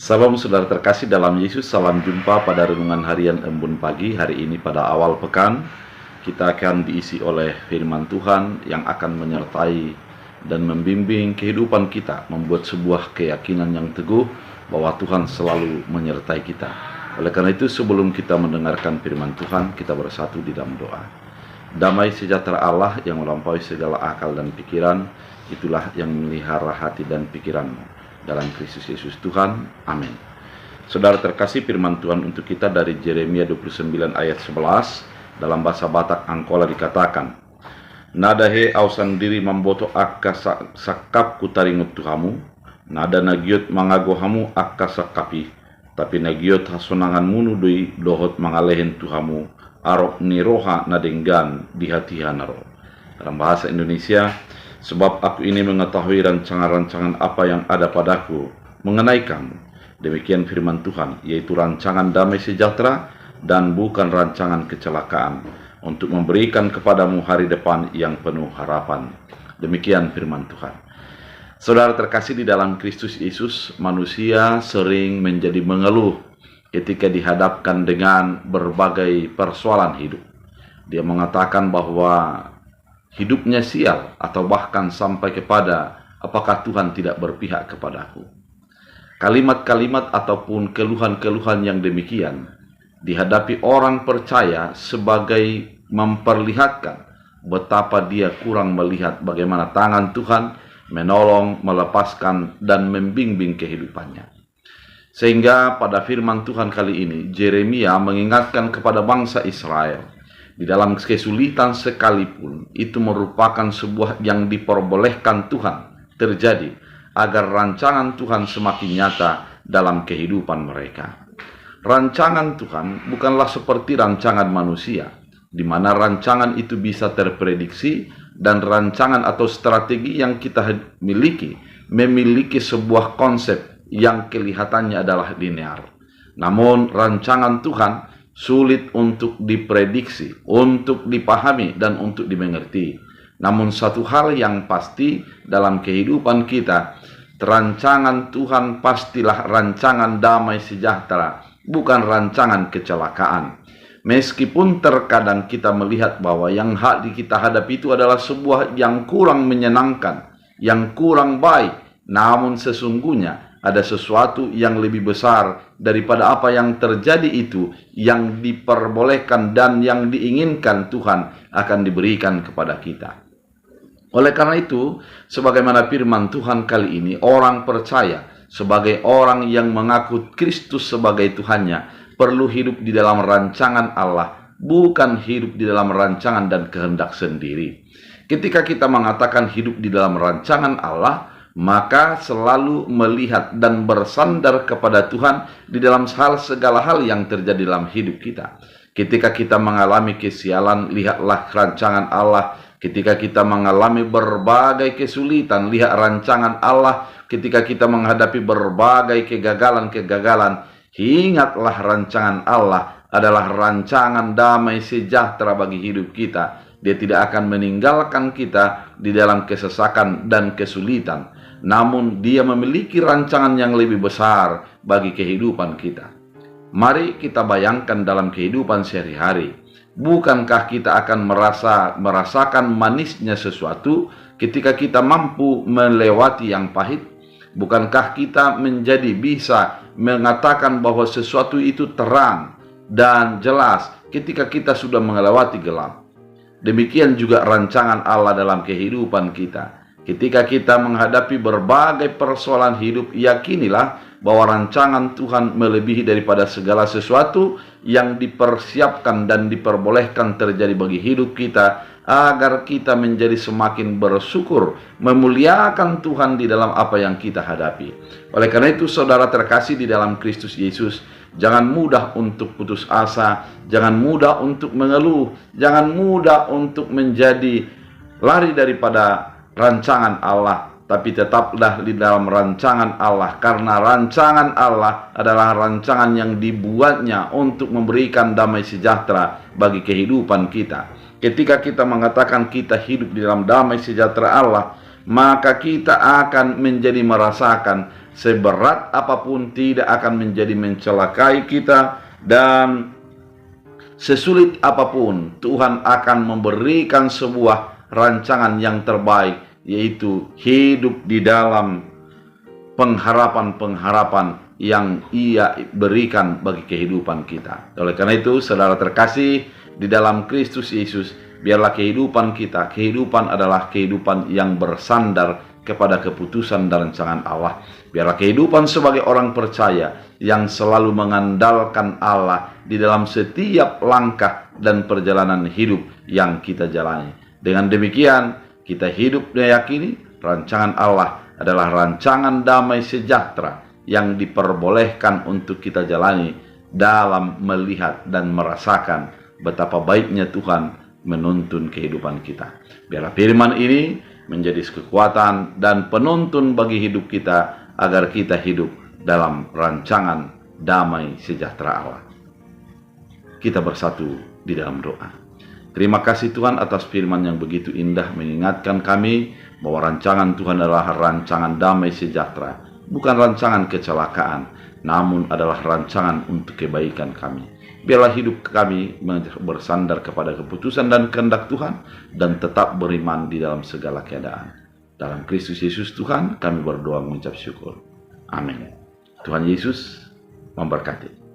Salam saudara terkasih dalam Yesus, salam jumpa pada renungan harian Embun Pagi. Hari ini pada awal pekan, kita akan diisi oleh firman Tuhan yang akan menyertai dan membimbing kehidupan kita, membuat sebuah keyakinan yang teguh bahwa Tuhan selalu menyertai kita. Oleh karena itu, sebelum kita mendengarkan firman Tuhan, kita bersatu di dalam doa. Damai sejahtera Allah yang melampaui segala akal dan pikiran, itulah yang memelihara hati dan pikiranmu. Dalam Kristus Yesus Tuhan, amin. Saudara terkasih, firman Tuhan untuk kita dari Yeremia 29 ayat 11, dalam bahasa Batak Angkola dikatakan, Nadahe au sandiri mamboto akka sakap kutaringut tuhamu, nada nagiot mangagohamu akka sakapi, tapi nagiot hasonangan munu doi dohot mangalehen tuhamu, arok niroha nadenggan di hati hanaro. Dalam bahasa Indonesia, sebab aku ini mengetahui rancangan-rancangan apa yang ada padaku mengenai kamu. Demikian firman Tuhan, yaitu rancangan damai sejahtera dan bukan rancangan kecelakaan, untuk memberikan kepadamu hari depan yang penuh harapan. Demikian firman Tuhan. Saudara terkasih di dalam Kristus Yesus, manusia sering menjadi mengeluh ketika dihadapkan dengan berbagai persoalan hidup. Dia mengatakan bahwa hidupnya sial, atau bahkan sampai kepada apakah Tuhan tidak berpihak kepadaku. Kalimat-kalimat ataupun keluhan-keluhan yang demikian dihadapi orang percaya sebagai memperlihatkan betapa dia kurang melihat bagaimana tangan Tuhan menolong, melepaskan, dan membimbing kehidupannya. Sehingga pada firman Tuhan kali ini, Yeremia mengingatkan kepada bangsa Israel, di dalam kesulitan sekalipun, itu merupakan sebuah yang diperbolehkan Tuhan terjadi, agar rancangan Tuhan semakin nyata dalam kehidupan mereka. Rancangan Tuhan bukanlah seperti rancangan manusia, di mana rancangan itu bisa terprediksi, dan rancangan atau strategi yang kita miliki memiliki sebuah konsep yang kelihatannya adalah linear. Namun rancangan Tuhan sulit untuk diprediksi, untuk dipahami, dan untuk dimengerti. Namun satu hal yang pasti dalam kehidupan kita, rancangan Tuhan pastilah rancangan damai sejahtera, bukan rancangan kecelakaan. Meskipun terkadang kita melihat bahwa yang kita hadapi itu adalah sebuah yang kurang menyenangkan, yang kurang baik, namun sesungguhnya ada sesuatu yang lebih besar daripada apa yang terjadi itu, yang diperbolehkan dan yang diinginkan Tuhan akan diberikan kepada kita. Oleh karena itu, sebagaimana firman Tuhan kali ini, orang percaya sebagai orang yang mengaku Kristus sebagai Tuhannya perlu hidup di dalam rancangan Allah, bukan hidup di dalam rancangan dan kehendak sendiri. Ketika kita mengatakan hidup di dalam rancangan Allah, maka selalu melihat dan bersandar kepada Tuhan di dalam segala hal yang terjadi dalam hidup kita. Ketika kita mengalami kesialan, lihatlah rancangan Allah. Ketika kita mengalami berbagai kesulitan, lihat rancangan Allah. Ketika kita menghadapi berbagai kegagalan-kegagalan, ingatlah rancangan Allah adalah rancangan damai sejahtera bagi hidup kita. Dia tidak akan meninggalkan kita di dalam kesesakan dan kesulitan, namun dia memiliki rancangan yang lebih besar bagi kehidupan kita. Mari kita bayangkan dalam kehidupan sehari-hari, bukankah kita akan merasakan manisnya sesuatu ketika kita mampu melewati yang pahit? Bukankah kita menjadi bisa mengatakan bahwa sesuatu itu terang dan jelas ketika kita sudah melewati gelap? Demikian juga rancangan Allah dalam kehidupan kita. Ketika kita menghadapi berbagai persoalan hidup, yakinilah bahwa rancangan Tuhan melebihi daripada segala sesuatu yang dipersiapkan dan diperbolehkan terjadi bagi hidup kita, agar kita menjadi semakin bersyukur, memuliakan Tuhan di dalam apa yang kita hadapi. Oleh karena itu, saudara terkasih di dalam Kristus Yesus, jangan mudah untuk putus asa, jangan mudah untuk mengeluh, jangan mudah untuk menjadi lari daripada rancangan Allah, tapi tetaplah di dalam rancangan Allah, karena rancangan Allah adalah rancangan yang dibuatnya untuk memberikan damai sejahtera bagi kehidupan kita. Ketika kita mengatakan kita hidup di dalam damai sejahtera Allah, maka kita akan menjadi merasakan seberat apapun tidak akan menjadi mencelakai kita, dan sesulit apapun Tuhan akan memberikan sebuah rancangan yang terbaik, yaitu hidup di dalam pengharapan-pengharapan yang Ia berikan bagi kehidupan kita. Oleh karena itu, saudara terkasih di dalam Kristus Yesus, biarlah kehidupan kita, kehidupan adalah kehidupan yang bersandar kepada keputusan dan rancangan Allah. Biarlah kehidupan sebagai orang percaya yang selalu mengandalkan Allah di dalam setiap langkah dan perjalanan hidup yang kita jalani. Dengan demikian, kita hidup meyakini rancangan Allah adalah rancangan damai sejahtera yang diperbolehkan untuk kita jalani dalam melihat dan merasakan betapa baiknya Tuhan menuntun kehidupan kita. Biarlah firman ini menjadi kekuatan dan penuntun bagi hidup kita, agar kita hidup dalam rancangan damai sejahtera Allah. Kita bersatu di dalam doa. Terima kasih Tuhan atas firman yang begitu indah, mengingatkan kami bahwa rancangan Tuhan adalah rancangan damai sejahtera, bukan rancangan kecelakaan, namun adalah rancangan untuk kebaikan kami. Biarlah hidup kami bersandar kepada keputusan dan kehendak Tuhan, dan tetap beriman di dalam segala keadaan. Dalam Kristus Yesus Tuhan kami berdoa mengucap syukur. Amin. Tuhan Yesus memberkati.